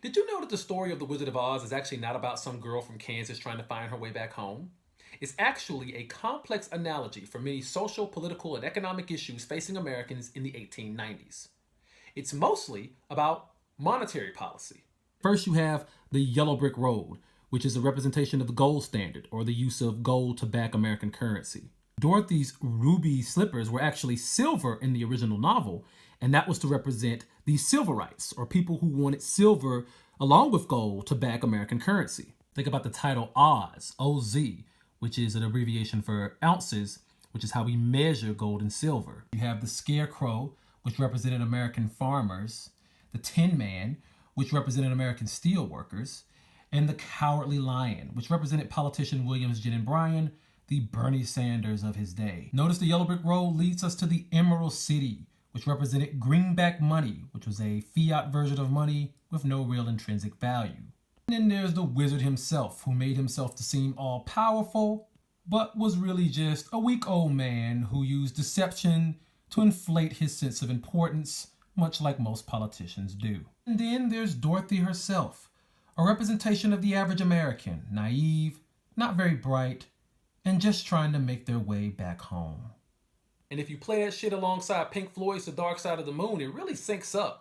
Did you know that the story of The Wizard of Oz is actually not about some girl from Kansas trying to find her way back home? It's actually a complex analogy for many social, political, and economic issues facing Americans in the 1890s. It's mostly about monetary policy. First, you have the yellow brick road, which is a representation of the gold standard or the use of gold to back American currency. Dorothy's ruby slippers were actually silver in the original novel, and that was to represent the silverites, or people who wanted silver along with gold to back American currency. Think about the title Oz, OZ, which is an abbreviation for ounces, which is how we measure gold and silver. You have the Scarecrow, which represented American farmers, the Tin Man, which represented American steel workers, and the Cowardly Lion, which represented politician Williams Jennings Bryan, the Bernie Sanders of his day. Notice the yellow brick road leads us to the Emerald City, which represented greenback money, which was a fiat version of money with no real intrinsic value. And then there's the wizard himself, who made himself to seem all-powerful, but was really just a weak old man who used deception to inflate his sense of importance, much like most politicians do. And then there's Dorothy herself, a representation of the average American, naive, not very bright, and just trying to make their way back home. And if you play that shit alongside Pink Floyd's The Dark Side of the Moon, it really syncs up.